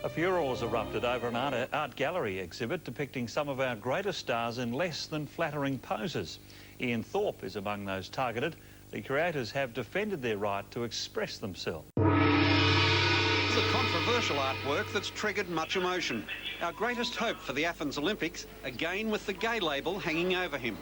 A furore's erupted over an art gallery exhibit depicting some of our greatest stars in less than flattering poses. Ian Thorpe is among those targeted. The creators have defended their right to express themselves. It's a controversial artwork that's triggered much emotion. Our greatest hope for the Athens Olympics, again with the gay label hanging over him.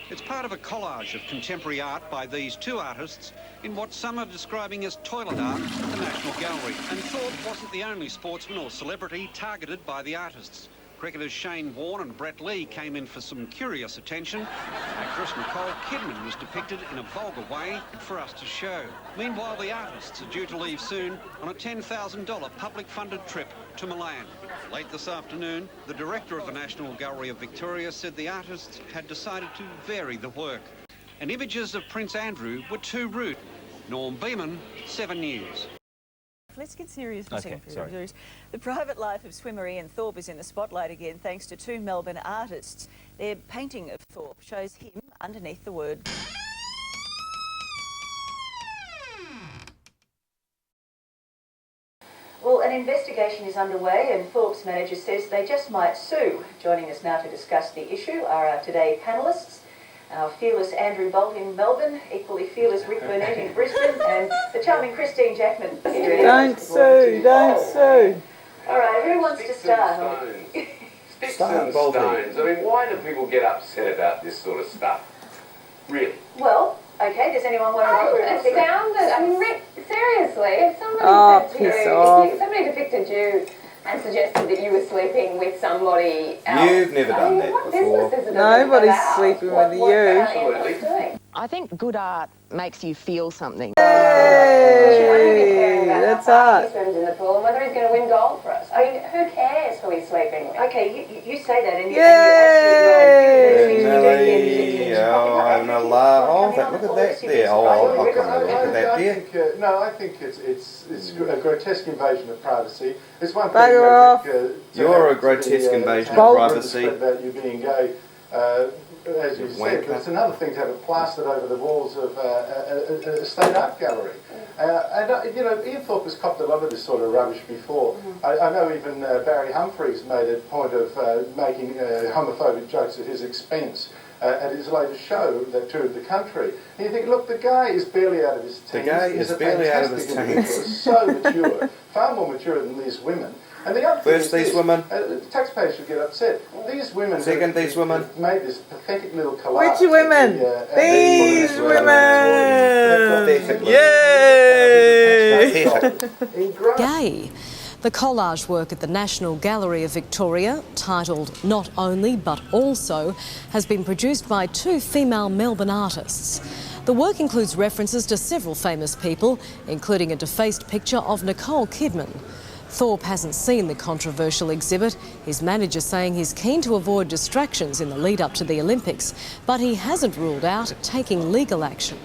It's part of a collage of contemporary art by these two artists in what some are describing as toilet art at the National Gallery. And Thorpe wasn't the only sportsman or celebrity targeted by the artists. Cricketers Shane Warne and Brett Lee came in for some curious attention. Actress Nicole Kidman was depicted in a vulgar way for us to show. Meanwhile, the artists are due to leave soon on a $10,000 public-funded trip to Milan. Late this afternoon, the director of the National Gallery of Victoria said the artists had decided to vary the work. And images of Prince Andrew were too rude. Norm Beeman, 7 News. Let's get serious for a second. Sorry. The private life of swimmer Ian Thorpe is in the spotlight again thanks to two Melbourne artists. Their painting of Thorpe shows him underneath the word. Well, an investigation is underway and Thorpe's manager says they just might sue. Joining us now to discuss the issue are our Today panellists. Our fearless Andrew Bolt in Melbourne, equally fearless Rick Burnett in Brisbane, and the charming Christine Jackman. Don't sue, don't sue. All right, who wants to start? Sticks and stones. I mean, why do people get upset about this sort of stuff? Really? Well, okay, does anyone want to... It sounded, I mean, Rick, seriously, if somebody said to you, if somebody depicted you and suggested that you were sleeping with somebody else. You've never done that before. Nobody's sleeping with you. Absolutely. I think good art makes you feel something. Hey, that's art. He swims in the pool and whether he's going to win gold for us. I mean, who cares who he's sleeping with? Okay, you say that and Yay! Oh, look at that there. Oh, I'll come and look at that there. No, I think it's a grotesque invasion of privacy. It's one thing. Bugger off. You're a grotesque invasion of privacy. About you being gay, as you said, but it's another thing to have it plastered over the walls of a state art gallery. You know, Ian Thorpe has copped a lot of this sort of rubbish before. I know even Barry Humphries made a point of making homophobic jokes at his expense. At his latest show that toured the country. And you think, look, the guy is barely out of his teens. The guy is barely out of his teens. So mature, far more mature than these women. And the other thing First, these women. The taxpayers should get upset. These women. Second, these women. Have made this pathetic little collage. Which women? These women. Yay! Gay. The collage work at the National Gallery of Victoria, titled Not Only But Also, has been produced by two female Melbourne artists. The work includes references to several famous people, including a defaced picture of Nicole Kidman. Thorpe hasn't seen the controversial exhibit, his manager saying he's keen to avoid distractions in the lead up to the Olympics, but he hasn't ruled out taking legal action.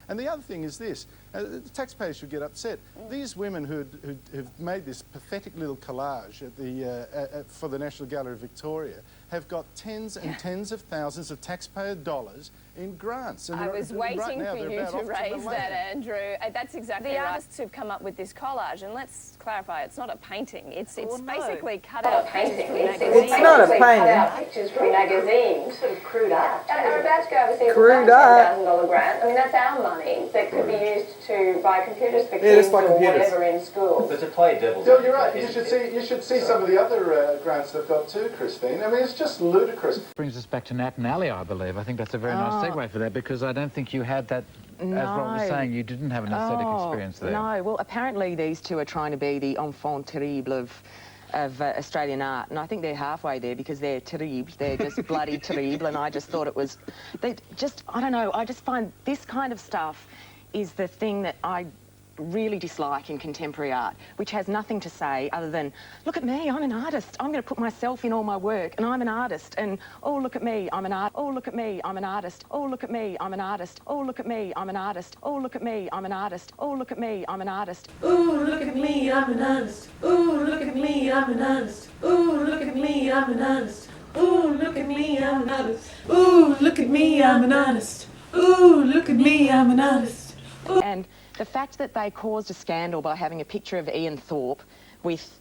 And the other thing is this, the taxpayers should get upset. These women who've made this pathetic little collage at for the National Gallery of Victoria have got tens and tens of thousands of taxpayer dollars in grants. And I was waiting for you to raise that, Andrew. That's exactly right. The artists who've come up with this collage, and let's clarify, it's not a painting. It's basically cut out painting. It's not a painting. Cut out pictures from magazines. Sort of crude art. Are about to go overseas Crude with a art. $1,000 grant. I mean, that's our money that could be used to buy computers for kids or whatever in school. But to play devil's You're right. You should see some of the other grants they've got too, Christine. I mean, it's just ludicrous. Brings us back to nat&ali, I believe. I think that's a very nice segue for that, because I don't think you had that, as Rob was saying, you didn't have an aesthetic experience there. No, well, apparently these two are trying to be the enfant terrible of Australian art, and I think they're halfway there because they're terrible, they're just bloody terrible, and I just thought it was, I don't know, I just find this kind of stuff is the thing that I really dislike in contemporary art, which has nothing to say other than, look at me, I'm an artist. I'm going to put myself in all my work, and I'm an artist. And oh, look at me, I'm an artist. Oh, look at me, I'm an artist. Oh, look at me, I'm an artist. Oh, look at me, I'm an artist. Oh, look at me, I'm an artist. Oh, look at me, I'm an artist. Ooh, look at me, I'm an artist. Ooh, look at me, I'm an artist. Ooh, look at me, I'm an artist. Ooh, look at me, I'm an artist. Ooh, look at me, I'm an artist. Ooh, look at me, I'm an artist. And the fact that they caused a scandal by having a picture of Ian Thorpe with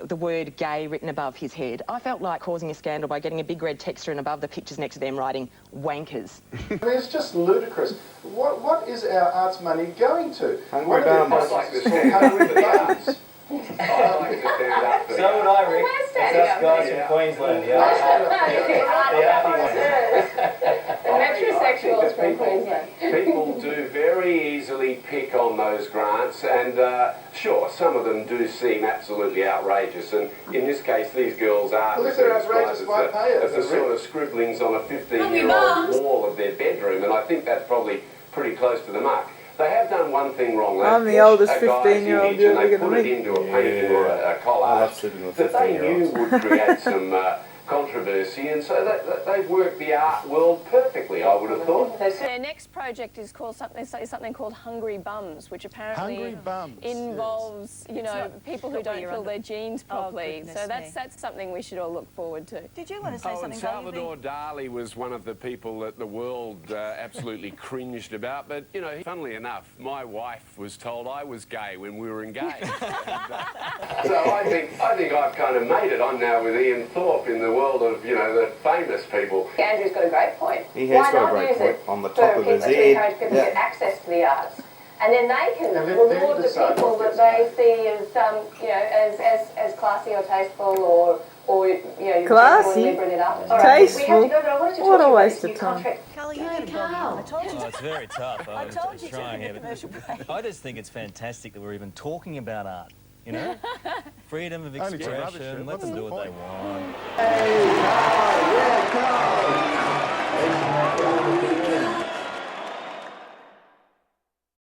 the word gay written above his head. I felt like causing a scandal by getting a big red texture and above the pictures next to them writing wankers. I mean, it's just ludicrous. What is our arts money going to? Hungry bums. I'd like to stand up for the arts. I'd like to stand up for the So would I, Rick. It's us guys from Queensland, The metrosexuals from Queensland. People do very easily pick on those grants, and sure, some of them do seem absolutely outrageous, and in this case these girls are Well, if they're outrageous, why pay it? as the sort of scribblings on a 15-year-old wall of their bedroom, and I think that's probably pretty close to the mark. They have done one thing wrong. I'm the oldest 15-year-old you're you're They looking put at it me. into a painting or a collage that they knew would create some controversy, and so they've worked the art world perfectly, I would have thought. Their next project is called something called Hungry Bums, which apparently involves, you know, people who don't fill their jeans properly. So that's something we should all look forward to. Did you want to say something? Salvador Dali was one of the people that the world absolutely cringed about, but, you know, funnily enough, my wife was told I was gay when we were engaged. So I think I've kind of made it. I'm now with Ian Thorpe in the world of, you know, the famous people. Andrew's got a great point. He has got a great point on the top of his head. To encourage people to get access to the arts. And then they can reward the people that they see as, you know, as classy or tasteful or you know, classy, brilliant artists. tasteful. What a waste of time. time. Carly, you had a problem. I told you. Oh, it's very tough. I told you trying to commercial break. I just think it's fantastic that we're even talking about art. You know, freedom of expression. Let them do what they want.